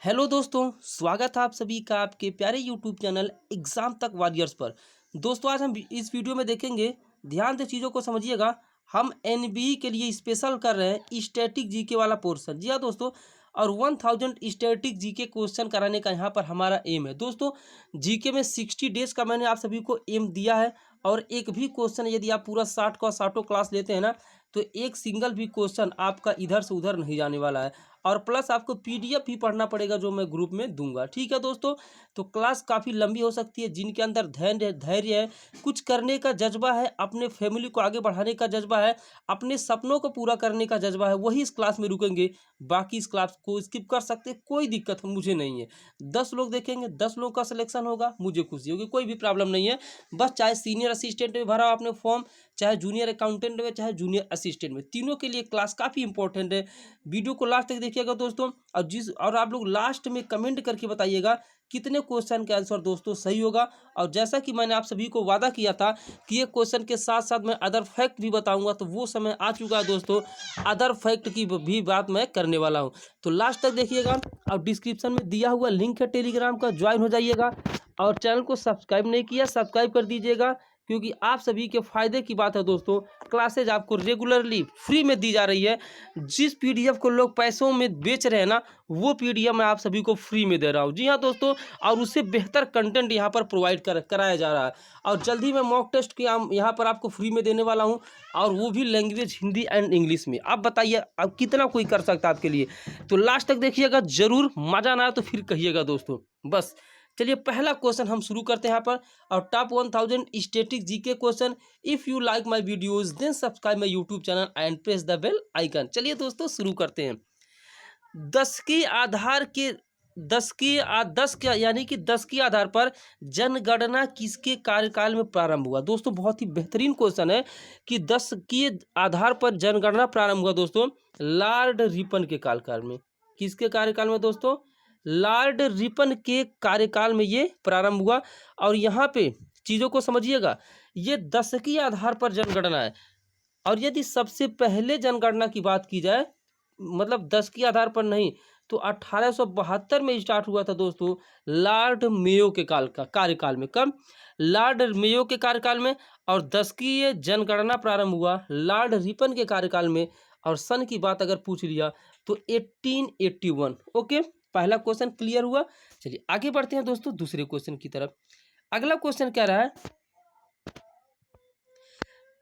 Hello दोस्तों, स्वागत है आप सभी का आपके प्यारे यूट्यूब चैनल एग्जाम तक वॉरियर्स पर। दोस्तों आज हम इस वीडियो में देखेंगे, ध्यान से चीज़ों को समझिएगा। हम एनबीई के लिए स्पेशल कर रहे हैं स्टैटिक जीके वाला पोर्शन। जी हाँ दोस्तों, और 1000 स्टैटिक जीके क्वेश्चन कराने का यहाँ पर हमारा एम है। दोस्तों जीके में 60 डेज का मैंने आप सभी को एम दिया है, और एक भी क्वेश्चन यदि आप पूरा 60 का 60 क्लास लेते हैं ना, तो एक सिंगल भी क्वेश्चन आपका इधर से उधर नहीं जाने वाला है। और प्लस आपको पीडीएफ भी पढ़ना पड़ेगा जो मैं ग्रुप में दूंगा। ठीक है दोस्तों, तो क्लास काफ़ी लंबी हो सकती है। जिनके अंदर धैर्य है, कुछ करने का जज्बा है, अपने फैमिली को आगे बढ़ाने का जज्बा है, अपने सपनों को पूरा करने का जज्बा है, वही इस क्लास में रुकेंगे। बाकी इस क्लास को स्किप कर सकते, कोई दिक्कत मुझे नहीं है। 10 लोग देखेंगे, 10 लोग का सिलेक्शन होगा, मुझे खुशी होगी, कोई भी प्रॉब्लम नहीं है। बस चाहे सीनियर असिस्टेंट में भरा हो आपने फॉर्म, चाहे जूनियर अकाउंटेंट में, चाहे जूनियर असिस्टेंट में, तीनों के लिए क्लास काफ़ी इंपॉर्टेंट है। वीडियो को लास्ट तक देखिएगा दोस्तों, और आप लोग लास्ट में कमेंट करके बताइएगा कितने क्वेश्चन का आंसर दोस्तों सही होगा। और जैसा कि मैंने आप सभी को वादा किया था कि ये क्वेश्चन के साथ साथ मैं अदर फैक्ट भी बताऊंगा, तो वो समय आ चुका है दोस्तों। अदर फैक्ट की भी बात मैं करने वाला हूं, तो लास्ट तक देखिएगा। और डिस्क्रिप्शन में दिया हुआ लिंक है टेलीग्राम का, ज्वाइन हो जाइएगा। और चैनल को सब्सक्राइब नहीं किया, सब्सक्राइब कर दीजिएगा, क्योंकि आप सभी के फायदे की बात है दोस्तों। क्लासेज आपको रेगुलरली फ्री में दी जा रही है। जिस पीडीएफ को लोग पैसों में बेच रहे हैं ना, वो पीडीएफ मैं आप सभी को फ्री में दे रहा हूँ। जी हाँ दोस्तों, और उससे बेहतर कंटेंट यहाँ पर प्रोवाइड कराया जा रहा है। और जल्दी मैं मॉक टेस्ट की यहाँ पर आपको फ्री में देने वाला हूँ, और वो भी लैंग्वेज हिंदी एंड इंग्लिश में। आप बताइए अब कितना कोई कर सकता है आपके लिए। तो लास्ट तक देखिएगा जरूर, मजा ना आए तो फिर कहिएगा दोस्तों। बस चलिए पहला क्वेश्चन हम शुरू करते हैं यहाँ पर। और top 1000 static GK question. If you like my videos then subscribe my YouTube channel and press the bell icon. चलिए दोस्तों शुरू करते हैं। 10 के आधार के 10 के यानी कि 10 के आधार पर जनगणना किसके कार्यकाल में प्रारंभ हुआ। दोस्तों बहुत ही बेहतरीन क्वेश्चन है कि 10 के आधार पर जनगणना प्रारंभ हुआ दोस्तों लॉर्ड रिपन के कार्यकाल में। किसके कार्यकाल में दोस्तों? लॉर्ड रिपन के कार्यकाल में ये प्रारंभ हुआ। और यहाँ पे चीज़ों को समझिएगा, ये 10 के आधार पर जनगणना है। और यदि सबसे पहले जनगणना की बात की जाए, मतलब 10 के आधार पर नहीं, तो 1872 में स्टार्ट हुआ था दोस्तों लॉर्ड मेयो के कार्यकाल में। कब? लॉर्ड मेयो के कार्यकाल में। और 10 की ये जनगणना प्रारंभ हुआ लॉर्ड रिपन के कार्यकाल में। और सन की बात अगर पूछ लिया तो 1881। ओके, पहला क्वेश्चन क्लियर हुआ। चलिए आगे बढ़ते हैं दोस्तों दूसरे क्वेश्चन की तरफ। अगला क्वेश्चन क्या रहा है?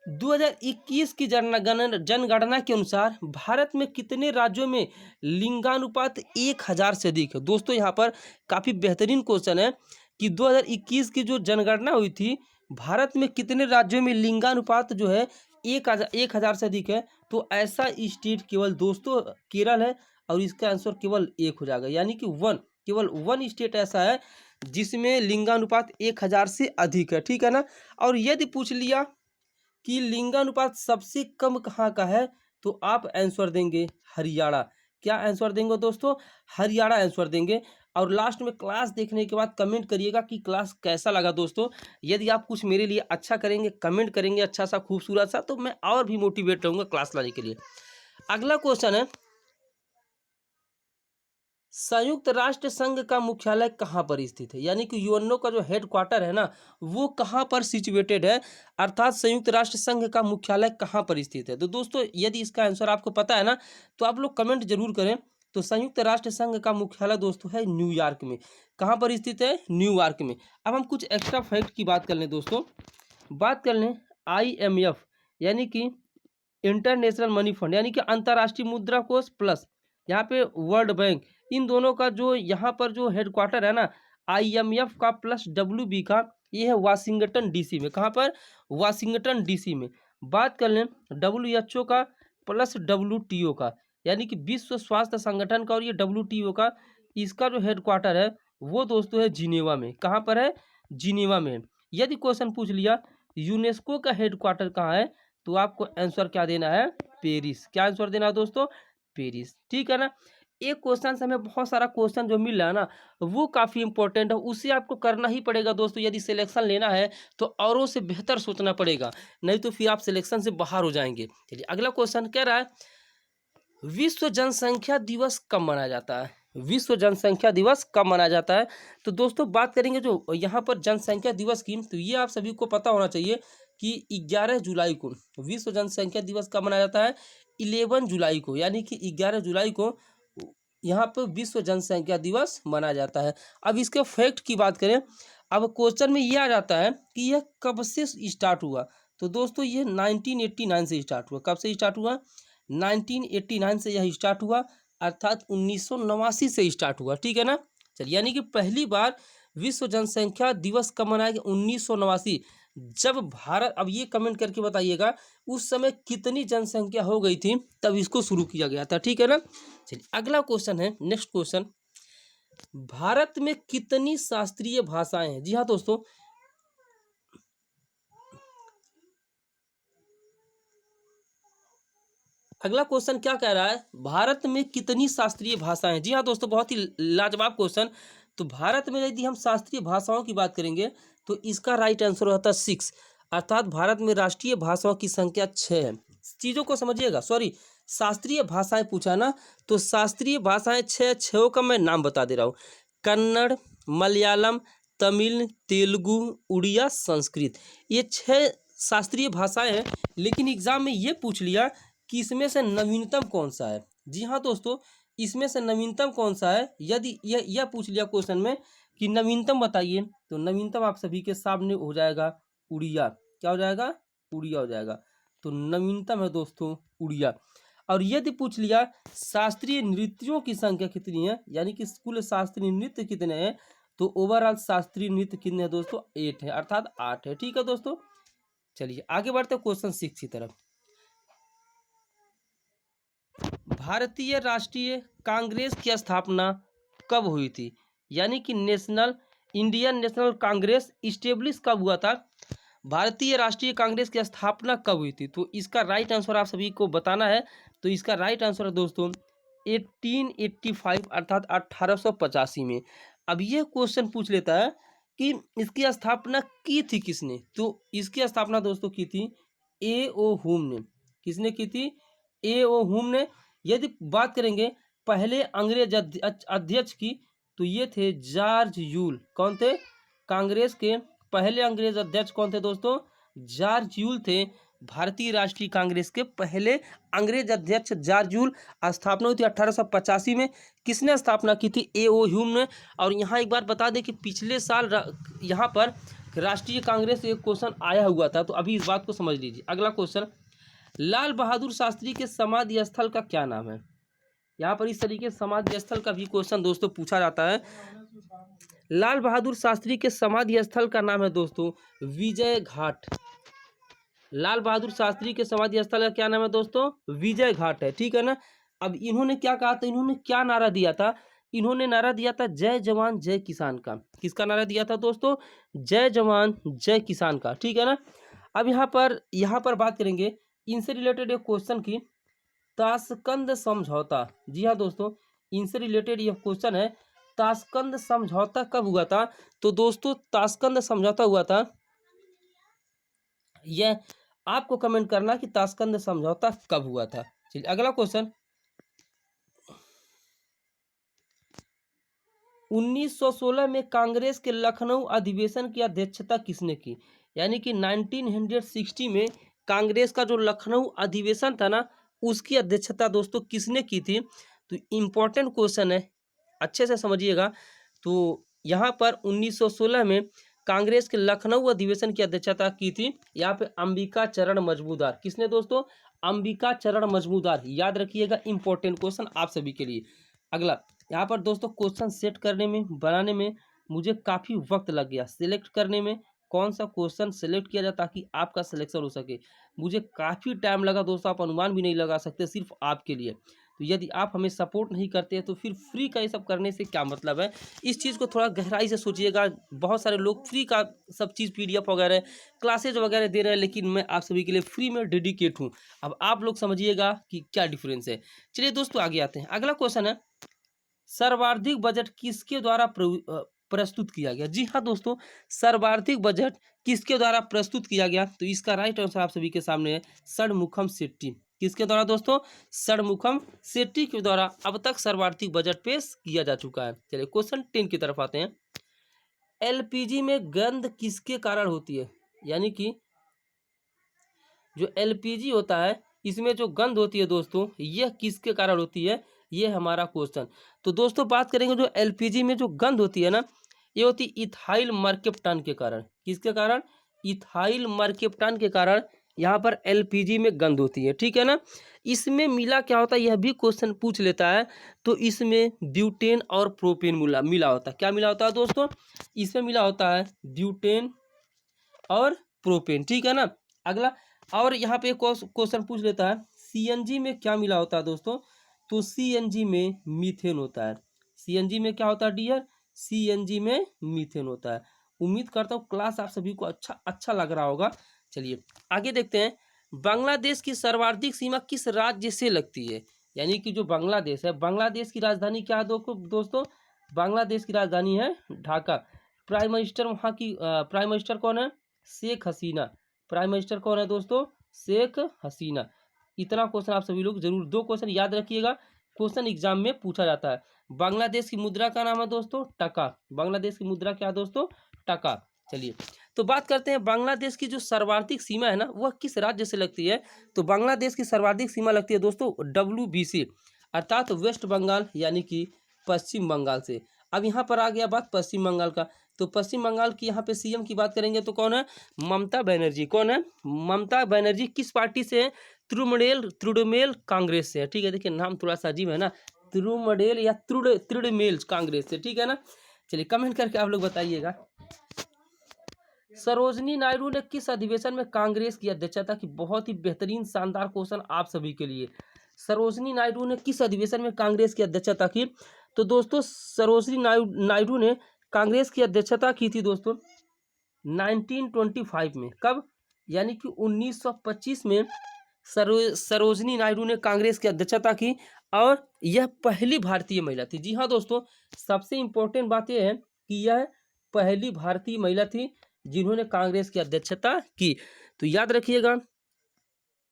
2021 की जनगणना के अनुसार भारत में कितने राज्यों में लिंगानुपात 1000 से अधिक है। दोस्तों यहाँ पर काफ़ी बेहतरीन क्वेश्चन है कि 2021 की जो जनगणना हुई थी, भारत में कितने राज्यों में लिंगानुपात जो है 1000 से अधिक है। तो ऐसा स्टेट केवल दोस्तों केरल है, और इसका आंसर केवल एक हो जाएगा, यानी कि केवल वन स्टेट ऐसा है जिसमें लिंगानुपात 1000 से अधिक है। ठीक है ना। और यदि पूछ लिया कि लिंगानुपात सबसे कम कहाँ का है, तो आप आंसर देंगे हरियाणा। क्या आंसर देंगे दोस्तों? हरियाणा आंसर देंगे। और लास्ट में क्लास देखने के बाद कमेंट करिएगा कि क्लास कैसा लगा दोस्तों। यदि आप कुछ मेरे लिए अच्छा करेंगे, कमेंट करेंगे अच्छा सा खूबसूरत सा, तो मैं और भी मोटिवेट रहूँगा क्लास लाने के लिए। अगला क्वेश्चन है, संयुक्त राष्ट्र संघ का मुख्यालय कहाँ पर स्थित है, यानी कि यूएनओ का जो हेडक्वार्टर है ना, वो कहाँ पर सिचुएटेड है, अर्थात संयुक्त राष्ट्र संघ का मुख्यालय कहाँ पर स्थित है। तो दोस्तों यदि इसका आंसर आपको पता है ना, तो आप लोग कमेंट जरूर करें। तो संयुक्त राष्ट्र संघ का मुख्यालय दोस्तों है न्यूयॉर्क में। कहाँ पर स्थित है? न्यूयॉर्क में। अब हम कुछ एक्स्ट्रा फैक्ट की बात कर लें दोस्तों। बात कर लें IMF, यानी कि इंटरनेशनल मनी फंड, यानी कि अंतर्राष्ट्रीय मुद्रा कोष, प्लस यहाँ पे वर्ल्ड बैंक, इन दोनों का जो यहाँ पर जो हेडक्वार्टर है ना, IMF का प्लस WB का, ये है वाशिंगटन DC में। कहाँ पर? वाशिंगटन DC में। बात कर लें WHO का प्लस WTO का, यानी कि विश्व स्वास्थ्य संगठन का, और ये WTO का, इसका जो हेडक्वार्टर है वो दोस्तों है जिनेवा में। कहाँ पर है? जिनेवा में। यदि क्वेश्चन पूछ लिया यूनेस्को का हेडक्वार्टर कहाँ है, तो आपको आंसर क्या देना है? पेरिस। क्या आंसर देना है दोस्तों? पेरिस। ठीक है ना। एक क्वेश्चन से हमें बहुत सारा क्वेश्चन जो मिल रहा है ना, वो काफ़ी इंपॉर्टेंट है, उसे आपको करना ही पड़ेगा दोस्तों। यदि सिलेक्शन लेना है तो औरों से बेहतर सोचना पड़ेगा, नहीं तो फिर आप सिलेक्शन से बाहर हो जाएंगे। चलिए अगला क्वेश्चन कह रहा है, विश्व जनसंख्या दिवस कब मनाया जाता है? विश्व जनसंख्या दिवस कब मनाया जाता है? तो दोस्तों बात करेंगे जो यहाँ पर जनसंख्या दिवस की, तो ये आप सभी को पता होना चाहिए कि 11 जुलाई को विश्व जनसंख्या दिवस कब मनाया जाता है? 11 जुलाई को, यानी कि 11 जुलाई को यहाँ पर विश्व जनसंख्या दिवस मनाया जाता है। अब इसके फैक्ट की बात करें, अब क्वेश्चन में ये आ जाता है कि यह कब से स्टार्ट हुआ। तो दोस्तों ये 1989 से स्टार्ट हुआ। कब से स्टार्ट हुआ? 1989 से यह स्टार्ट हुआ, अर्थात 1989 से स्टार्ट हुआ। ठीक है ना? चलिए, यानी कि पहली बार विश्व जनसंख्या दिवस कब मनाया गया? 1989। जब भारत, अब ये कमेंट करके बताइएगा उस समय कितनी जनसंख्या हो गई थी तब इसको शुरू किया गया था। ठीक है ना? चलिए, अगला क्वेश्चन है, नेक्स्ट क्वेश्चन, भारत में कितनी शास्त्रीय भाषाएं हैं? जी हाँ दोस्तों, अगला क्वेश्चन क्या कह रहा है? भारत में कितनी शास्त्रीय भाषाएं हैं? जी हाँ दोस्तों, बहुत ही लाजवाब क्वेश्चन। तो भारत में यदि हम शास्त्रीय भाषाओं की बात करेंगे तो इसका राइट आंसर होता है 6, अर्थात भारत में राष्ट्रीय भाषाओं की संख्या 6 है। चीज़ों को समझिएगा, सॉरी, शास्त्रीय भाषाएं पूछा ना, तो शास्त्रीय भाषाएं 6 का मैं नाम बता दे रहा हूँ। कन्नड़, मलयालम, तमिल, तेलुगु, उड़िया, संस्कृत, ये 6 शास्त्रीय भाषाएं हैं। लेकिन एग्जाम में ये पूछ लिया कि इसमें से नवीनतम कौन सा है। जी हाँ दोस्तों, इसमें से नवीनतम कौन सा है, यदि यह पूछ लिया क्वेश्चन में कि नवीनतम बताइए, तो नवीनतम आप सभी के सामने हो जाएगा उड़िया। क्या हो जाएगा? उड़िया हो जाएगा। तो नवीनतम है दोस्तों उड़िया। और यदि पूछ लिया शास्त्रीय नृत्यों की संख्या कितनी है, यानी कि कुल शास्त्रीय नृत्य कितने हैं, तो ओवरऑल शास्त्रीय नृत्य कितने हैं दोस्तों? 8 है, अर्थात 8 है। ठीक है दोस्तों, चलिए आगे बढ़ते हैं क्वेश्चन 6 की तरफ। भारतीय राष्ट्रीय कांग्रेस की स्थापना कब हुई थी? यानी कि इंडियन नेशनल कांग्रेस इस्टेब्लिश कब हुआ था? भारतीय राष्ट्रीय कांग्रेस की स्थापना कब हुई थी? तो इसका राइट आंसर आप सभी को बताना है। तो इसका राइट आंसर है दोस्तों 1885, अर्थात 1885 में। अब यह क्वेश्चन पूछ लेता है कि इसकी स्थापना की थी किसने? तो इसकी स्थापना दोस्तों की थी ए.ओ. हुम ने। किसने की थी? ए.ओ. हुम ने। यदि बात करेंगे पहले अंग्रेज अध्यक्ष की, तो ये थे जॉर्ज यूल। कौन थे? कांग्रेस के पहले अंग्रेज अध्यक्ष कौन थे दोस्तों? जॉर्ज यूल थे। भारतीय राष्ट्रीय कांग्रेस के पहले अंग्रेज अध्यक्ष जॉर्ज यूल। स्थापना हुई थी 1885 में। किसने स्थापना की थी? ए.ओ. ह्यूम ने। और यहाँ एक बात बता दें कि पिछले साल यहाँ पर राष्ट्रीय कांग्रेस से एक क्वेश्चन आया हुआ था, तो अभी इस बात को समझ लीजिए। अगला क्वेश्चन, लाल बहादुर शास्त्री के समाधि स्थल का क्या नाम है? यहाँ पर इस तरीके से समाधि स्थल का भी क्वेश्चन दोस्तों पूछा जाता है। लाल बहादुर शास्त्री के समाधि स्थल का नाम है दोस्तों विजय घाट। लाल बहादुर शास्त्री के समाधि स्थल का क्या नाम है दोस्तों? विजय घाट है। ठीक है ना? अब इन्होंने क्या कहा था, इन्होंने क्या नारा दिया था? इन्होंने नारा दिया था जय जवान जय किसान का। किसका नारा दिया था दोस्तों? जय जवान जय किसान का। ठीक है ना? अब यहाँ पर बात करेंगे इनसे रिलेटेड एक क्वेश्चन की, ताशकंद समझौता। जी हाँ दोस्तों, इनसे रिलेटेड यह क्वेश्चन है, ताशकंद समझौता कब हुआ था? तो दोस्तों ताशकंद समझौता हुआ था, यह आपको कमेंट करना कि ताशकंद समझौता कब हुआ था। चलिए अगला क्वेश्चन, 1916 में कांग्रेस के लखनऊ अधिवेशन की अध्यक्षता किसने की? यानी कि 1960 में कांग्रेस का जो लखनऊ अधिवेशन था ना, उसकी अध्यक्षता दोस्तों किसने की थी? तो इम्पोर्टेंट क्वेश्चन है, अच्छे से समझिएगा। तो यहाँ पर 1916 में कांग्रेस के लखनऊ अधिवेशन की अध्यक्षता की थी यहाँ पे अंबिका चरण मजमूदार। किसने दोस्तों? अंबिका चरण मजमूदार। याद रखिएगा, इंपॉर्टेंट क्वेश्चन आप सभी के लिए। अगला, यहाँ पर दोस्तों क्वेश्चन सेट करने में, बनाने में मुझे काफ़ी वक्त लग गया, सिलेक्ट करने में कौन सा क्वेश्चन सेलेक्ट किया जाए ताकि आपका सिलेक्शन हो सके। मुझे काफ़ी टाइम लगा दोस्तों, आप अनुमान भी नहीं लगा सकते सिर्फ आपके लिए। तो यदि आप हमें सपोर्ट नहीं करते हैं तो फिर फ्री का ये सब करने से क्या मतलब है? इस चीज़ को थोड़ा गहराई से सोचिएगा। बहुत सारे लोग फ्री का सब चीज़ PDF वगैरह क्लासेज वगैरह दे रहे हैं, लेकिन मैं आप सभी के लिए फ्री में डेडिकेट हूँ। अब आप लोग समझिएगा कि क्या डिफरेंस है। चलिए दोस्तों आगे आते हैं। अगला क्वेश्चन है, सर्वाधिक बजट किसके द्वारा प्रस्तुत किया गया? जी हाँ दोस्तों, सर्वाधिक बजट किसके द्वारा प्रस्तुत किया गया? तो इसका राइट आंसर आप सभी के सामने है षणमुखम शेट्टी। किसके द्वारा दोस्तों? षणमुखम शेट्टी के द्वारा अब तक सर्वाधिक बजट पेश किया जा चुका है। चलिए क्वेश्चन 10 की तरफ आते हैं। एलपीजी में गंध किसके कारण होती है? यानी कि जो एलपीजी होता है इसमें जो गंध होती है दोस्तों, यह किसके कारण होती है? ये हमारा क्वेश्चन। तो दोस्तों बात करेंगे जो एलपीजी में जो गंध होती है ना, ये होती इथाइल मर्केप्टान के कारण। किसके कारण? इथाइल मर्केप्टान के कारण यहाँ पर एलपीजी में गंध होती है, ठीक है ना। इसमें मिला क्या होता है, यह भी क्वेश्चन पूछ लेता है। तो इसमें ब्यूटेन और प्रोपेन मिला होता है। क्या मिला होता है दोस्तों? इसमें मिला होता है ब्यूटेन और प्रोपेन, ठीक है ना। अगला और यहाँ पे क्वेश्चन पूछ लेता है सीएनजी में क्या मिला होता है दोस्तों? तो सीएनजी में मीथेन होता है। सीएनजी में क्या होता है डियर? सीएनजी में मीथेन होता है। उम्मीद करता हूँ क्लास आप सभी को अच्छा लग रहा होगा। चलिए आगे देखते हैं। बांग्लादेश की सर्वाधिक सीमा किस राज्य से लगती है? यानी कि जो बांग्लादेश है, बांग्लादेश की राजधानी क्या है दोस्तों? बांग्लादेश की राजधानी है ढाका। प्राइम मिनिस्टर वहाँ की प्राइम मिनिस्टर कौन है? शेख हसीना। प्राइम मिनिस्टर कौन है दोस्तों? शेख हसीना। इतना क्वेश्चन आप सभी लोग जरूर, 2 क्वेश्चन याद रखिएगा, क्वेश्चन एग्जाम में पूछा जाता है। बांग्लादेश की मुद्रा का नाम है दोस्तों टका। बांग्लादेश की मुद्रा क्या है दोस्तों? टका। चलिए तो बात करते हैं बांग्लादेश की जो सर्वाधिक सीमा है ना, वह किस राज्य से लगती है? तो बांग्लादेश की सर्वाधिक सीमा लगती है दोस्तों WBC अर्थात वेस्ट बंगाल यानी कि पश्चिम बंगाल से। अब यहाँ पर आ गया बात पश्चिम बंगाल का। तो पश्चिम बंगाल की यहाँ पे सीएम की बात करेंगे तो कौन है? ममता बनर्जी। कौन है? ममता बनर्जी। किस पार्टी से है? तृणमूल कांग्रेस से है, ठीक है। देखिए नाम थोड़ा सा अजीब है ना, तृणमूल या तृणमूल कांग्रेस से, ठीक है ना। चलिए कमेंट करके आप लोग बताइएगा। सरोजनी नायडू ने किस अधिवेशन में कांग्रेस की अध्यक्षता की? बहुत ही बेहतरीन शानदार क्वेश्चन आप सभी के लिए। सरोजनी नायडू ने किस अधिवेशन में कांग्रेस की अध्यक्षता की? तो दोस्तों सरोजनी नायडू ने कांग्रेस की अध्यक्षता की थी दोस्तों 1925 में। कब? यानी कि 1925 में सरोजनी नायडू ने कांग्रेस की अध्यक्षता की और यह पहली भारतीय महिला थी। जी हाँ दोस्तों, सबसे इम्पोर्टेंट बात यह है कि यह पहली भारतीय महिला थी जिन्होंने कांग्रेस की अध्यक्षता की। तो याद रखिएगा,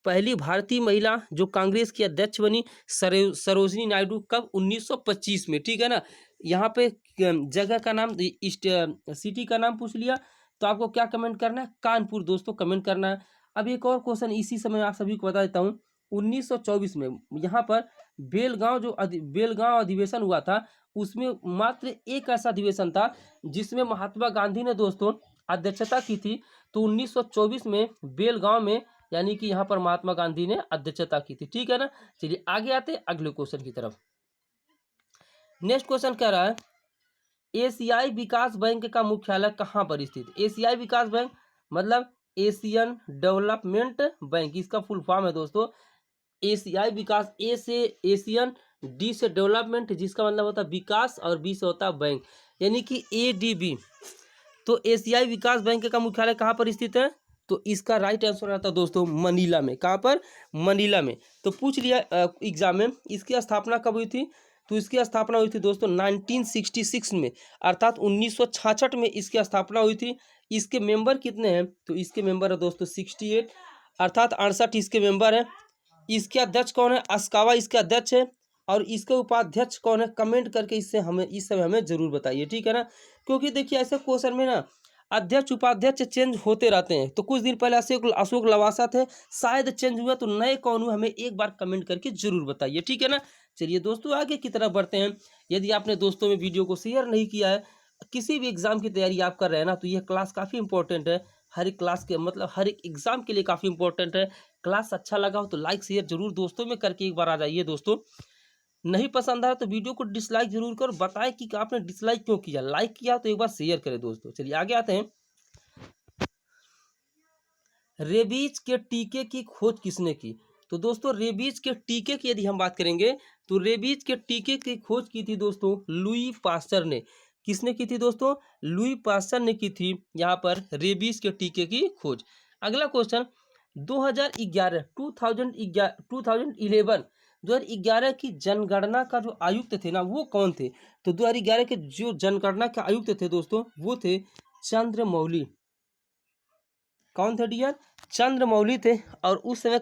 पहली भारतीय महिला जो कांग्रेस की अध्यक्ष बनी सरोजनी नायडू। कब? 1925 में, ठीक है ना। यहाँ पे जगह का नाम, सिटी का नाम पूछ लिया तो आपको क्या कमेंट करना है? कानपुर दोस्तों कमेंट करना है। अब एक और क्वेश्चन इसी समय आप सभी को बता देता हूँ। 1924 में यहाँ पर बेलगांव अधिवेशन हुआ था, उसमें मात्र एक ऐसा अधिवेशन था जिसमें महात्मा गांधी ने दोस्तों अध्यक्षता की थी। तो 1924 में बेलगांव में, यानी कि यहाँ पर महात्मा गांधी ने अध्यक्षता की थी, ठीक है ना। चलिए आगे आते हैं अगले क्वेश्चन की तरफ। नेक्स्ट क्वेश्चन कह रहा है एशियाई विकास बैंक का मुख्यालय कहाँ पर स्थित? एशियाई विकास बैंक मतलब एशियन डेवलपमेंट बैंक, इसका फुल फॉर्म है दोस्तों एशियाई विकास। ए से एशियन, डी से डेवलपमेंट जिसका मतलब होता है विकास और बी से होता है बैंक, यानी कि ADB। तो एशियाई विकास बैंक का मुख्यालय कहाँ पर स्थित है? तो इसका राइट आंसर आता है दोस्तों मनीला में। कहाँ पर? मनीला में। तो पूछ लिया एग्जाम में, इसकी स्थापना कब हुई थी? तो इसकी स्थापना हुई थी दोस्तों 1966 में, अर्थात 1966 में इसकी स्थापना हुई थी। इसके मेंबर कितने हैं? तो इसके मेंबर है दोस्तों 68, अर्थात 68 इसके मेंबर हैं। इसके अध्यक्ष कौन है? अस्कावा इसके अध्यक्ष है। और इसके उपाध्यक्ष कौन है? कमेंट करके इससे हमें इस समय हमें जरूर बताइए, ठीक है ना। क्योंकि देखिए ऐसे क्वेश्चन में ना अध्यक्ष उपाध्यक्ष चेंज होते रहते हैं। तो कुछ दिन पहले अशोक लवासा थे, शायद चेंज हुआ, तो नए कौन हुए हमें एक बार कमेंट करके जरूर बताइए, ठीक है ना। चलिए दोस्तों आगे की तरफ बढ़ते हैं। यदि आपने दोस्तों में वीडियो को शेयर नहीं किया है, किसी भी एग्जाम की तैयारी आप कर रहे हैं ना, तो यह क्लास काफ़ी इंपॉर्टेंट है। हर एक क्लास के मतलब हर एक एग्जाम के लिए काफ़ी इंपॉर्टेंट है। क्लास अच्छा लगा हो तो लाइक शेयर जरूर दोस्तों में करके एक बार आ जाइए दोस्तों। नहीं पसंद आया तो वीडियो को डिसलाइक जरूर कर, बताएं कि आपने डिसलाइक क्यों किया। लाइक किया तो एक बार शेयर करें दोस्तों। चलिए आगे आते हैं। रेबीज के टीके की खोज किसने की? तो दोस्तों रेबीज के टीके की यदि हम बात करेंगे तो रेबीज के टीके की खोज की थी दोस्तों लुई पास्चर ने। किसने की थी दोस्तों? लुई पास्चर ने की थी यहाँ पर रेबीज के टीके की खोज। अगला क्वेश्चन 2011 की जनगणना का जो आयुक्त थे ना वो कौन थे? तो 2011 के जो जनगणना के आयुक्त थे दोस्तों वो थे चंद्रमौली। कौन थे डियर? चंद्रमौली थे। और उस समय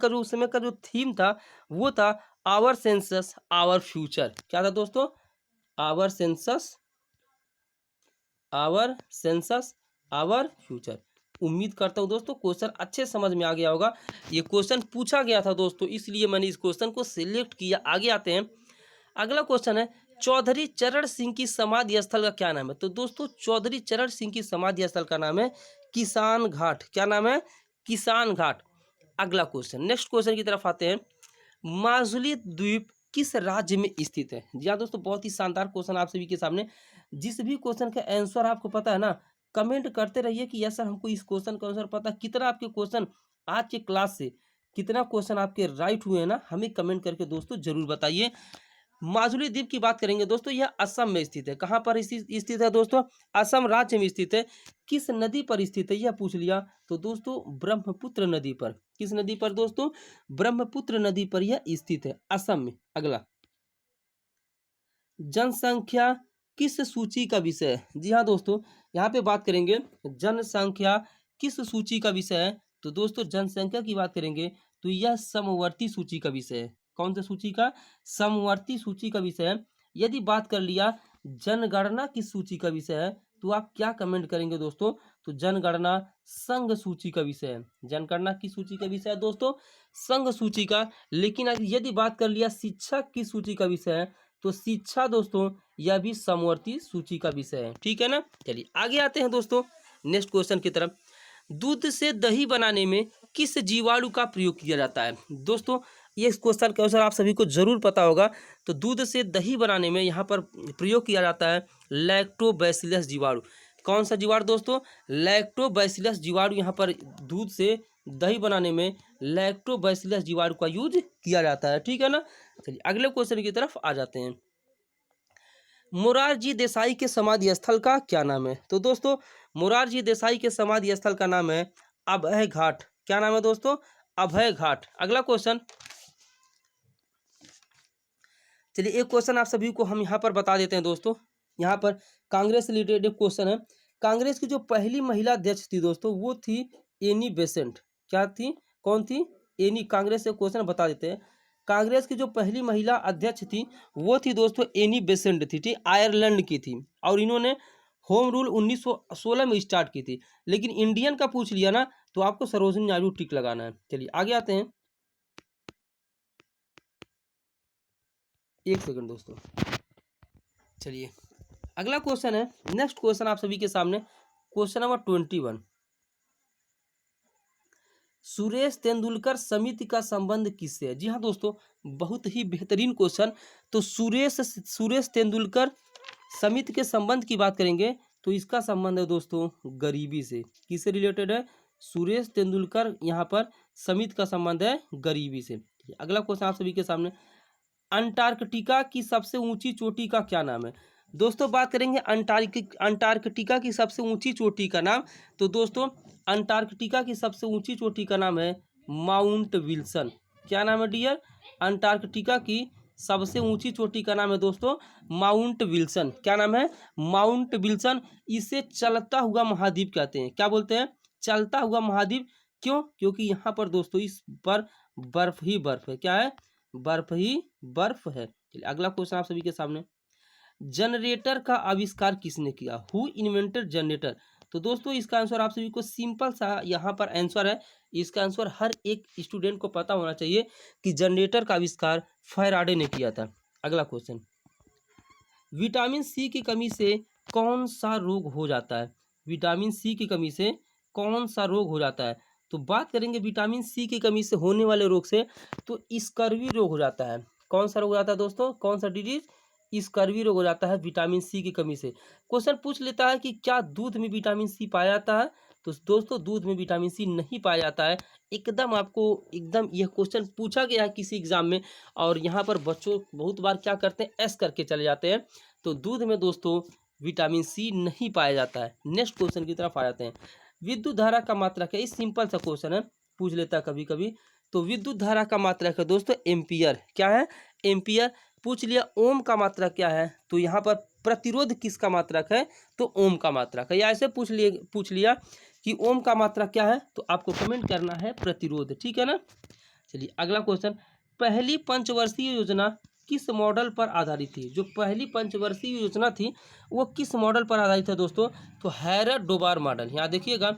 का जो थीम था वो था आवर सेंसस आवर फ्यूचर। क्या था दोस्तों? Our census our future. उम्मीद करता हूँ दोस्तों क्वेश्चन अच्छे समझ में आ गया होगा। ये क्वेश्चन पूछा गया था दोस्तों, इसलिए मैंने इस क्वेश्चन को सिलेक्ट किया। आगे आते हैं। अगला क्वेश्चन है चौधरी चरण सिंह की समाधि स्थल का क्या नाम है? तो दोस्तों चौधरी चरण सिंह की समाधि स्थल का नाम है किसान घाट। क्या नाम है? किसान घाट। अगला क्वेश्चन, नेक्स्ट क्वेश्चन की तरफ आते हैं। माजुली द्वीप किस राज्य में स्थित है? जी हाँ दोस्तों, बहुत ही शानदार क्वेश्चन आप सभी के सामने। जिस भी क्वेश्चन का आंसर आपको पता है ना, कमेंट करते रहिए कि यस सर हमको इस क्वेश्चन का आंसर पता है। कितना आपके क्वेश्चन आज के क्लास से कितना क्वेश्चन आपके राइट हुए हैं ना, हमें कमेंट करके दोस्तों जरूर बताइए। माजुली द्वीप की बात करेंगे दोस्तों, यह असम में स्थित है। कहाँ पर स्थित है दोस्तों? असम राज्य में स्थित है। किस नदी पर स्थित है यह पूछ लिया, तो दोस्तों ब्रह्मपुत्र नदी पर। किस नदी पर दोस्तों? ब्रह्मपुत्र नदी पर यह स्थित है, असम में। अगला, जनसंख्या किस सूची का विषय है? जी हाँ दोस्तों, यहाँ पे बात करेंगे जनसंख्या किस सूची का विषय है, तो दोस्तों जनसंख्या की बात करेंगे तो यह समवर्ती सूची का विषय है। कौन सी सूची का? समवर्ती सूची का विषय है। यदि बात कर लिया जनगणना किस सूची का विषय है, तो आप क्या कमेंट करेंगे दोस्तों? तो जनगणना संघ सूची का विषय है। जनगणना किस सूची का विषय है दोस्तों? संघ सूची का। लेकिन यदि बात कर लिया शिक्षा किस सूची का विषय है, तो शिक्षा दोस्तों यह भी समवर्ती सूची का विषय है। ठीक है ना? चलिए आगे आते हैं दोस्तों नेक्स्ट क्वेश्चन की तरफ। दूध से दही बनाने में किस जीवाणु का प्रयोग किया जाता है? दोस्तों ये इस क्वेश्चन का आंसर आप सभी को जरूर पता होगा। तो दूध से दही बनाने में यहाँ पर प्रयोग किया जाता है लैक्टोबैसिलस जीवाणु। कौन सा जीवाणु दोस्तों? लैक्टोबैसिलस जीवाणु। यहाँ पर दूध से दही बनाने में लैक्टोबैसिलस जीवाणु का यूज किया जाता है। ठीक है ना? चलिए अगले क्वेश्चन की तरफ आ जाते हैं। मोरारजी देसाई के समाधि स्थल का क्या नाम है? तो दोस्तों मोरारजी देसाई के समाधि स्थल का नाम है अभय घाट। क्या नाम है दोस्तों? अभय घाट। अगला क्वेश्चन, चलिए एक क्वेश्चन आप सभी को हम यहाँ पर बता देते हैं दोस्तों। यहाँ पर कांग्रेस से रिलेटेड एक क्वेश्चन है। कांग्रेस की जो पहली महिला अध्यक्ष थी दोस्तों वो थी एनी बेसेंट। क्या थी? कौन थी? एनी। कांग्रेस से क्वेश्चन बता देते हैं। कांग्रेस की जो पहली महिला अध्यक्ष थी वो थी दोस्तों एनी बेसेंट थी। ठीक, आयरलैंड की थी। और इन्होंने होम रूल 1916 में स्टार्ट की थी। लेकिन इंडियन का पूछ लिया ना तो आपको सरोजिनी नायडू टिक लगाना है। चलिए आगे आते हैं। एक सेकंड दोस्तों, चलिए अगला क्वेश्चन है। नेक्स्ट क्वेश्चन आप सभी के सामने, क्वेश्चन नंबर 21। सुरेश तेंदुलकर समिति का संबंध किससे है? जी हाँ दोस्तों, बहुत ही बेहतरीन क्वेश्चन। तो सुरेश तेंदुलकर समिति के संबंध की बात करेंगे तो इसका संबंध है दोस्तों गरीबी से। किससे रिलेटेड है? सुरेश तेंदुलकर यहाँ पर समिति का संबंध है गरीबी से। अगला क्वेश्चन आप सभी के सामने, अंटार्कटिका की सबसे ऊंची चोटी का क्या नाम है? दोस्तों बात करेंगे अंटार्कटिका की सबसे ऊंची चोटी का नाम। तो दोस्तों अंटार्कटिका की सबसे ऊंची चोटी का नाम है माउंट विल्सन। क्या नाम है डियर? अंटार्कटिका की सबसे ऊंची चोटी का नाम है दोस्तों माउंट विल्सन। क्या नाम है? Mount Wilson. इसे चलता हुआ महाद्वीप कहते हैं। क्या बोलते हैं? चलता हुआ महाद्वीप। क्यों? क्योंकि यहाँ पर दोस्तों इस पर बर्फ ही बर्फ है। क्या है? बर्फ ही बर्फ है। चलिए अगला क्वेश्चन आप सभी के सामने, जनरेटर का आविष्कार किसने किया? Who invented generator? तो दोस्तों इसका आंसर आप सभी को सिंपल सा यहाँ पर आंसर है। इसका आंसर हर एक स्टूडेंट को पता होना चाहिए कि जनरेटर का आविष्कार फैराडे ने किया था। अगला क्वेश्चन, विटामिन सी की कमी से कौन सा रोग हो जाता है? विटामिन सी की कमी से कौन सा रोग हो जाता है? तो बात करेंगे विटामिन सी की कमी से होने वाले रोग से, तो स्कर्वी रोग हो जाता है। कौन सा रोग हो जाता है दोस्तों? कौन सा डिजीज? स्कर्वी रोग हो जाता है विटामिन सी की कमी से। क्वेश्चन पूछ लेता है कि क्या दूध में विटामिन सी पाया जाता है? तो दोस्तों दूध में विटामिन सी नहीं पाया जाता है। एकदम आपको एकदम यह क्वेश्चन पूछा गया है किसी एग्जाम में, और यहाँ पर बच्चों बहुत बार क्या करते हैं, एस करके चले जाते हैं। तो दूध में दोस्तों विटामिन सी नहीं पाया जाता है। नेक्स्ट क्वेश्चन की तरफ आ जाते हैं। विद्युत धारा का मात्रक है, इस सिंपल सा क्वेश्चन है, पूछ लेता है कभी कभी। तो विद्युत धारा का मात्रक है दोस्तों एम्पियर। क्या है? एम्पियर। पूछ लिया ओम का मात्रक क्या है? तो यहाँ पर प्रतिरोध किसका मात्रक है? तो ओम का मात्रक है। या ऐसे पूछ लिया कि ओम का मात्रा क्या है, तो आपको कमेंट करना है प्रतिरोध, ठीक है ना। चलिए अगला क्वेश्चन, पहली पंचवर्षीय योजना किस मॉडल पर आधारित थी। जो पहली पंचवर्षीय योजना थी वो किस मॉडल पर आधारित है दोस्तों, तो हैरर डोबार मॉडल। यहाँ देखिएगा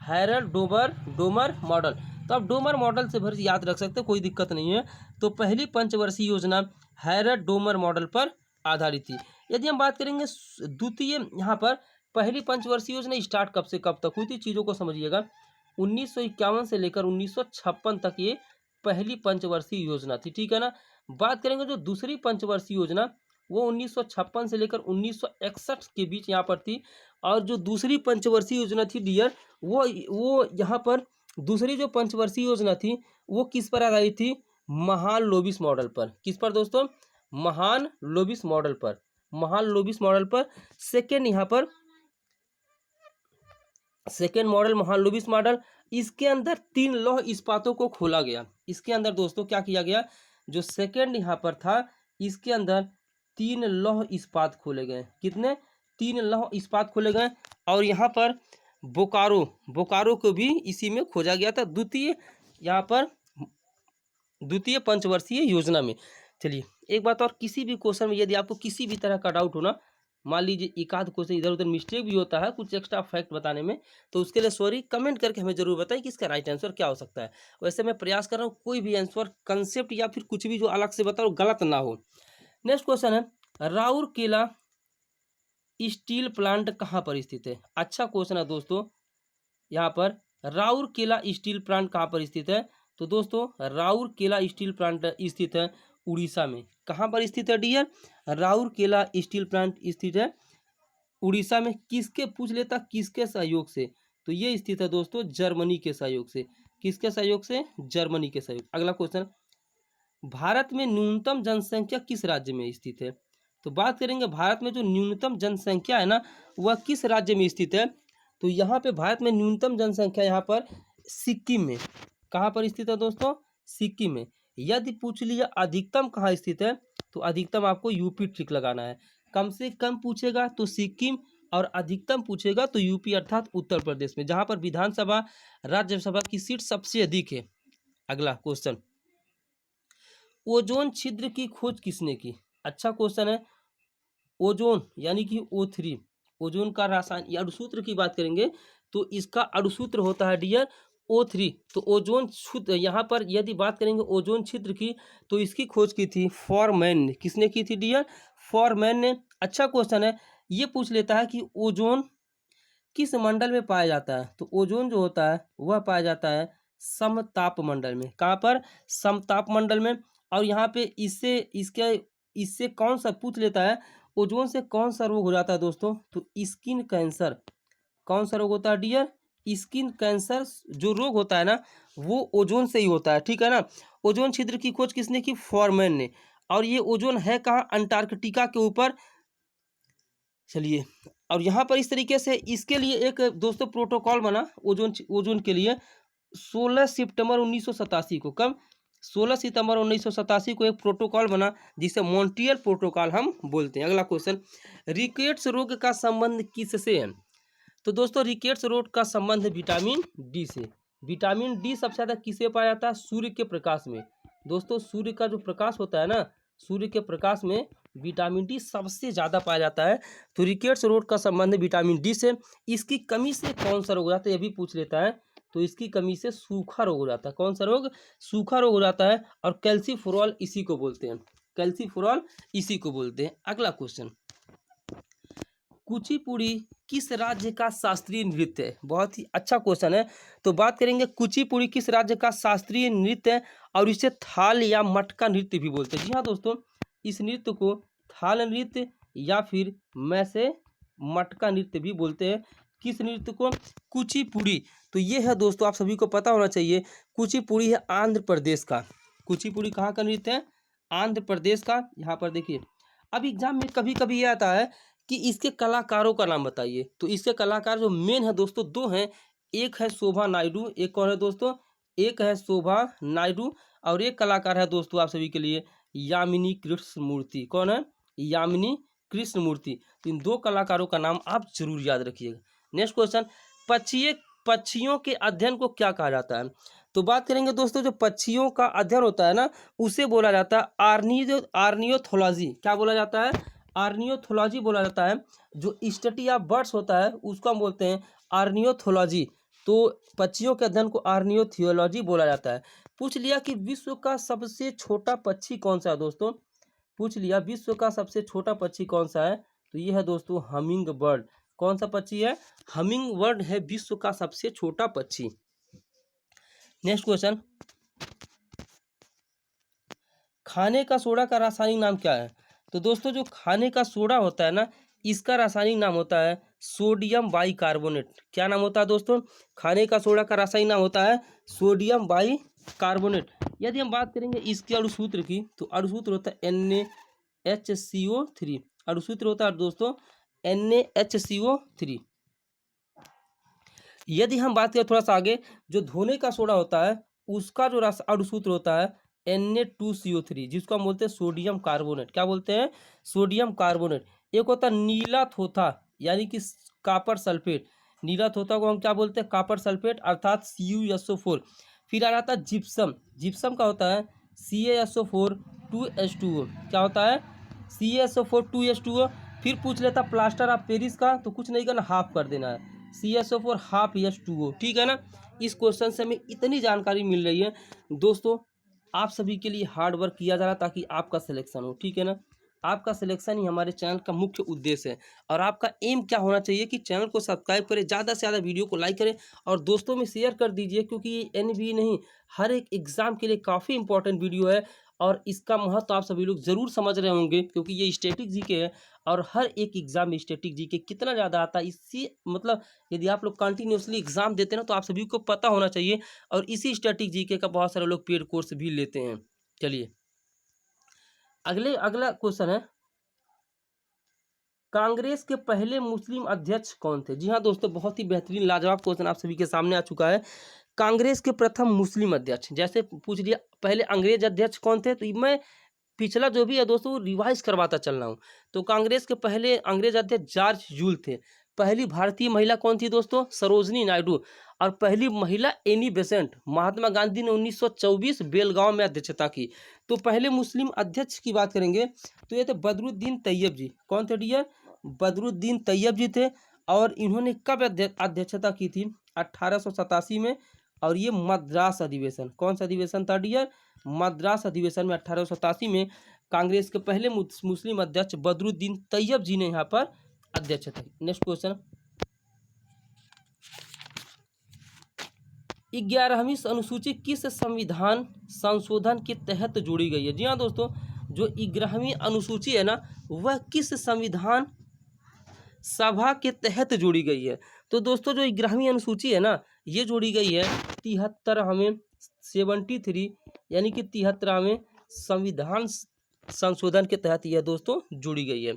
हैरर डोमर मॉडल, तो आप डोमर मॉडल से भर याद रख सकते हैं, कोई दिक्कत नहीं है। तो पहली पंचवर्षीय योजना हैरर डोमर मॉडल पर आधारित थी। यदि हम बात करेंगे द्वितीय, यहाँ पर पहली पंचवर्षीय योजना स्टार्ट कब से कब तक हुई थी, चीज़ों को समझिएगा। 1951 से लेकर 1956 तक ये पहली पंचवर्षीय योजना थी, ठीक है ना। बात करेंगे जो दूसरी पंचवर्षीय योजना वो 1956 से लेकर 1961 के बीच यहाँ पर थी। और जो दूसरी पंचवर्षीय योजना थी डियर, वो यहाँ पर दूसरी जो पंचवर्षीय योजना थी वो किस पर आधारित थी, महान लोबिस मॉडल पर। किस पर दोस्तों, महान लोबिस मॉडल पर, महान लोबिस मॉडल पर। सेकेंड यहाँ पर सेकेंड मॉडल महान लोबिस मॉडल, इसके अंदर 3 लौह इस्पातों को खोला गया। इसके अंदर दोस्तों क्या किया गया, जो सेकेंड यहाँ पर था इसके अंदर 3 लौह इस्पात खोले गए। कितने, 3 लौह इस्पात खोले गए। और यहाँ पर बोकारो को भी इसी में खोजा गया था, द्वितीय यहाँ पर द्वितीय पंचवर्षीय योजना में। चलिए एक बात और, किसी भी क्वेश्चन में यदि आपको किसी भी तरह का डाउट हो ना, मान लीजिए एक आध क्वेश्चन इधर उधर मिस्टेक भी होता है कुछ एक्स्ट्रा फैक्ट बताने में, तो उसके लिए सॉरी, कमेंट करके हमें जरूर बताएं कि इसका राइट आंसर क्या हो सकता है। वैसे मैं प्रयास कर रहा हूँ कोई भी आंसर कंसेप्ट या फिर कुछ भी जो अलग से बताओ गलत ना हो। नेक्स्ट क्वेश्चन है, राउरकेला स्टील प्लांट कहाँ पर स्थित है। अच्छा क्वेश्चन है दोस्तों। यहाँ पर राउरकेला स्टील प्लांट कहाँ पर स्थित है, तो दोस्तों राउरकेला स्टील प्लांट स्थित है उड़ीसा में। कहाँ पर स्थित है डियर, राउरकेला स्टील प्लांट स्थित है उड़ीसा में। किसके, पूछ लेता किसके सहयोग से, तो ये स्थित है दोस्तों जर्मनी के सहयोग से। किसके सहयोग से, जर्मनी के सहयोग। अगला क्वेश्चन, भारत में न्यूनतम जनसंख्या किस राज्य में स्थित है। तो बात करेंगे भारत में जो न्यूनतम जनसंख्या है ना वह किस राज्य में स्थित है, तो यहाँ पे भारत में न्यूनतम जनसंख्या यहाँ पर सिक्किम में। कहाँ पर स्थित है दोस्तों, सिक्किम में। यदि पूछ लिया अधिकतम कहाँ स्थित है, तो अधिकतम आपको यूपी टिक लगाना है। कम से कम पूछेगा तो सिक्किम, और अधिकतम पूछेगा तो यूपी अर्थात उत्तर प्रदेश में, जहाँ पर विधानसभा राज्यसभा की सीट सबसे अधिक है। अगला क्वेश्चन, ओजोन छिद्र की खोज किसने की। अच्छा क्वेश्चन है। ओजोन यानी कि O3, ओजोन का रासायनिक अणुसूत्र की बात करेंगे तो इसका अणुसूत्र होता है डियर O3। तो ओजोन छिद्र, यहाँ पर यदि बात करेंगे ओजोन छिद्र की, तो इसकी खोज की थी फॉरमैन ने। किसने की थी डियर, फॉरमैन ने। अच्छा क्वेश्चन है, ये पूछ लेता है कि ओजोन किस मंडल में पाया जाता है, तो ओजोन जो होता है वह पाया जाता है समताप मंडल में। कहाँ पर, समताप मंडल में। और यहाँ पे इससे कौन सा पूछ लेता है, ओजोन से कौन सा रोग हो जाता है दोस्तों, तो स्किन कैंसर। कौन सा रोग होता है डियर, स्किन कैंसर जो रोग होता है ना वो ओजोन से ही होता है, ठीक है ना। ओजोन छिद्र की खोज किसने की, फॉरमैन ने। और ये ओजोन है कहाँ, अंटार्कटिका के ऊपर। चलिए, और यहाँ पर इस तरीके से इसके लिए एक दोस्तों प्रोटोकॉल बना ओजोन के लिए 16 सितंबर 1987 को। कब, 16 सितंबर 1987 को एक प्रोटोकॉल बना जिसे मॉन्ट्रियल प्रोटोकॉल हम बोलते हैं। अगला क्वेश्चन, रिकेट्स रोग का संबंध किससे है, तो दोस्तों रिकेट्स रोग का संबंध विटामिन डी से। विटामिन डी सबसे ज़्यादा किसे पाया जाता है, सूर्य के प्रकाश में। दोस्तों सूर्य का जो प्रकाश होता है ना, सूर्य के प्रकाश में विटामिन डी सबसे ज़्यादा पाया जाता है। तो रिकेट्स रोग का संबंध विटामिन डी से। इसकी कमी से कौन सा रोग हो जाता है, ये भी पूछ लेता है। तो इसकी कमी से सूखा रोग हो जाता है। कौन सा रोग, सूखा रोग हो जाता है। और कैल्सीफेरॉल इसी को बोलते हैं, कैल्सीफेरॉल इसी को बोलते हैं। अगला क्वेश्चन, कुचिपुड़ी किस राज्य का शास्त्रीय नृत्य है। बहुत ही अच्छा क्वेश्चन है। तो बात करेंगे कुचिपुड़ी किस राज्य का शास्त्रीय नृत्य है, और इसे थाल या मटका नृत्य भी बोलते हैं। जी हाँ दोस्तों, इस नृत्य को थाल नृत्य या फिर मैसे मटका नृत्य भी बोलते हैं। किस नृत्य को, कुचिपुड़ी। तो ये है दोस्तों, आप सभी को पता होना चाहिए, कुचिपुड़ी है आंध्र प्रदेश का। कुचिपुड़ी कहाँ का नृत्य है, आंध्र प्रदेश का। यहाँ पर देखिए, अब एग्जाम में कभी कभी ये आता है कि इसके कलाकारों का नाम बताइए। तो इसके कलाकार जो मेन है दोस्तों दो हैं, एक है शोभा नायडू, एक कौन है दोस्तों, एक है शोभा नायडू, और एक कलाकार है दोस्तों आप सभी के लिए यामिनी कृष्णमूर्ति। कौन है, यामिनी कृष्णमूर्ति। तो इन दो कलाकारों का नाम आप जरूर याद रखिएगा। नेक्स्ट क्वेश्चन, पक्षियों के अध्ययन को क्या कहा जाता है? तो बात करेंगे दोस्तों, जो पक्षियों का अध्ययन होता है ना, उसे बोला जाता है आर्नियोथोलॉजी। क्या बोला जाता है? आर्नियोथोलॉजी बोला जाता है। जो स्टडी ऑफ बर्ड्स होता है उसको हम बोलते हैं आर्नियोथोलॉजी। तो पक्षियों के अध्ययन को आर्नियोथियोलॉजी बोला जाता है। पूछ लिया कि विश्व का सबसे छोटा पक्षी कौन सा है दोस्तों? पूछ लिया विश्व का सबसे छोटा पक्षी कौन सा है? तो ये है दोस्तों हमिंग बर्ड। कौन सा पक्षी है? हमिंग बर्ड है विश्व का सबसे छोटा पक्षी। नेक्स्ट क्वेश्चन, खाने का सोडा का रासायनिक नाम क्या है? तो दोस्तों जो खाने का सोडा होता है ना, इसका रासायनिक नाम होता है सोडियम बाइकार्बोनेट। क्या नाम होता है दोस्तों? खाने का सोडा का रासायनिक नाम होता है सोडियम बाइकार्बोनेट। यदि हम बात करेंगे इसके अणुसूत्र की, तो अणुसूत्र होता है NaHCO3। अणुसूत्र होता है दोस्तों NaHCO3। यदि हम बात करें थोड़ा सा आगे, जो धोने का सोडा होता है उसका जो अणुसूत्र होता है Na2CO3, जिसको हम बोलते हैं सोडियम कार्बोनेट। क्या बोलते हैं? Sodium carbonate. एक होता है नीला थोथा, यानी कि कॉपर सल्फेट। नीला थोथा को हम क्या बोलते हैं? कॉपर सल्फेट, अर्थात CuSO4। फिर आ जाता है जिप्सम। जिप्सम का होता है CaSO4 2H2O। क्या होता है? CaSO4 2H2O। फिर पूछ लेता प्लास्टर ऑफ पेरिस का, तो कुछ नहीं करना, हाफ कर देना है, CaSO4 हाफ H2O। ठीक है ना? इस क्वेश्चन से हमें इतनी जानकारी मिल रही है दोस्तों। आप सभी के लिए हार्ड वर्क किया जा रहा है ताकि आपका सिलेक्शन हो। ठीक है ना? आपका सिलेक्शन ही हमारे चैनल का मुख्य उद्देश्य है। और आपका एम क्या होना चाहिए कि चैनल को सब्सक्राइब करें, ज़्यादा से ज़्यादा वीडियो को लाइक करें और दोस्तों में शेयर कर दीजिए, क्योंकि ये NBE नहीं, हर एक एग्ज़ाम के लिए काफ़ी इंपॉर्टेंट वीडियो है और इसका महत्व आप सभी लोग ज़रूर समझ रहे होंगे, क्योंकि ये स्टैटिक जीके है और हर एक एग्ज़ाम में स्टैटिक जीके कितना ज़्यादा आता है, इससे मतलब यदि आप लोग कंटिन्यूसली एग्ज़ाम देते हैं ना, तो आप सभी को पता होना चाहिए। और इसी स्टैटिक जीके का बहुत सारे लोग पेड कोर्स भी लेते हैं। चलिए अगला क्वेश्चन है, कांग्रेस के पहले मुस्लिम अध्यक्ष कौन थे? जी हाँ दोस्तों, बहुत ही बेहतरीन लाजवाब क्वेश्चन आप सभी के सामने आ चुका है। कांग्रेस के प्रथम मुस्लिम अध्यक्ष, जैसे पूछ लिया पहले अंग्रेज अध्यक्ष कौन थे, तो मैं पिछला जो भी है दोस्तों रिवाइज करवाता चल रहा हूँ। तो कांग्रेस के पहले अंग्रेज अध्यक्ष जॉर्ज यूल थे। पहली भारतीय महिला कौन थी दोस्तों? सरोजनी नायडू। और पहली महिला एनी बेसेंट। महात्मा गांधी ने 1924 बेलगांव में अध्यक्षता की। तो पहले मुस्लिम अध्यक्ष की बात करेंगे तो ये थे बदरुद्दीन तैयब जी। कौन थे डियर? बदरुद्दीन तैयब जी थे। और इन्होंने कब अध्यक्षता की थी? 1887 में। और ये मद्रास अधिवेशन, कौन सा अधिवेशन था डियर? मद्रास अधिवेशन में 1887 में कांग्रेस के पहले मुस्लिम अध्यक्ष बदरुद्दीन तैयब जी ने यहाँ पर अध्यक्ष थे। नेक्स्ट क्वेश्चन, 11वीं अनुसूची किस संविधान संशोधन के तहत जोड़ी गई है? जी हाँ दोस्तों, जो 11वीं अनुसूची है ना, वह किस संविधान सभा के तहत जोड़ी गई है? तो दोस्तों जो 11वीं अनुसूची है ना, ये जोड़ी गई है 73 यानी कि 73वें संविधान संशोधन के तहत यह दोस्तों जुड़ी गई है।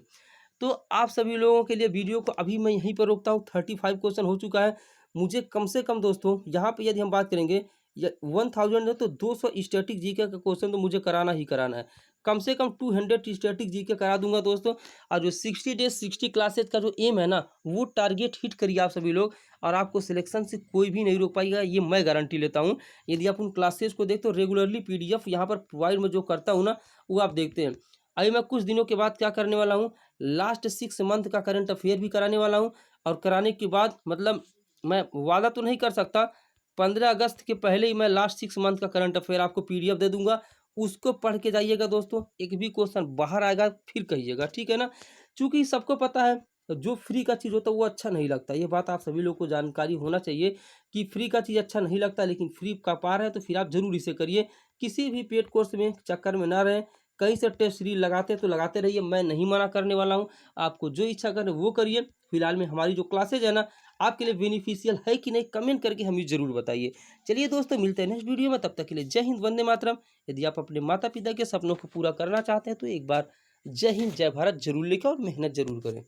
तो आप सभी लोगों के लिए वीडियो को अभी मैं यहीं पर रोकता हूँ। 35 क्वेश्चन हो चुका है। मुझे कम से कम दोस्तों यहाँ पे यदि हम बात करेंगे 1000 है तो 200 स्टैटिक जीके का क्वेश्चन तो मुझे कराना ही कराना है। कम से कम 200 स्टैटिक जीके करा दूंगा दोस्तों। और जो 60 डेज 60 क्लासेज का जो एम है ना, वो टारगेट हिट करिए आप सभी लोग, और आपको सिलेक्शन से कोई भी नहीं रोक पाएगा, ये मैं गारंटी लेता हूँ। यदि आप उन क्लासेज को देखते हो, रेगुलरली PDF यहाँ पर प्रोवाइड में जो करता हूँ ना, वो आप देखते हैं। अभी मैं कुछ दिनों के बाद क्या करने वाला हूँ, लास्ट 6 मंथ का करंट अफेयर भी कराने वाला हूँ। और कराने के बाद मतलब मैं वादा तो नहीं कर सकता, 15 अगस्त के पहले ही मैं लास्ट 6 मंथ का करंट अफेयर आपको PDF दे दूंगा। उसको पढ़ के जाइएगा दोस्तों, एक भी क्वेश्चन बाहर आएगा फिर कहिएगा, ठीक है ना? चूंकि सबको पता है जो फ्री का चीज़ होता है वो अच्छा नहीं लगता। ये बात आप सभी लोग को जानकारी होना चाहिए कि फ्री का चीज़ अच्छा नहीं लगता, लेकिन फ्री का पार है तो फिर आप जरूर इसे करिए। किसी भी पेड कोर्स में चक्कर में ना रहें। कहीं से टेस्ट सीरीज लगाते तो लगाते रहिए, मैं नहीं मना करने वाला हूँ। आपको जो इच्छा करे वो करिए। फिलहाल में हमारी जो क्लासेज है ना, आपके लिए बेनिफिशियल है कि नहीं, कमेंट करके हमें ज़रूर बताइए। चलिए दोस्तों, मिलते हैं नेक्स्ट वीडियो में, तब तक के लिए जय हिंद, वंदे मातरम। यदि आप अपने माता पिता के सपनों को पूरा करना चाहते हैं तो एक बार जय हिंद जय भारत जरूर लिखें और मेहनत जरूर करें।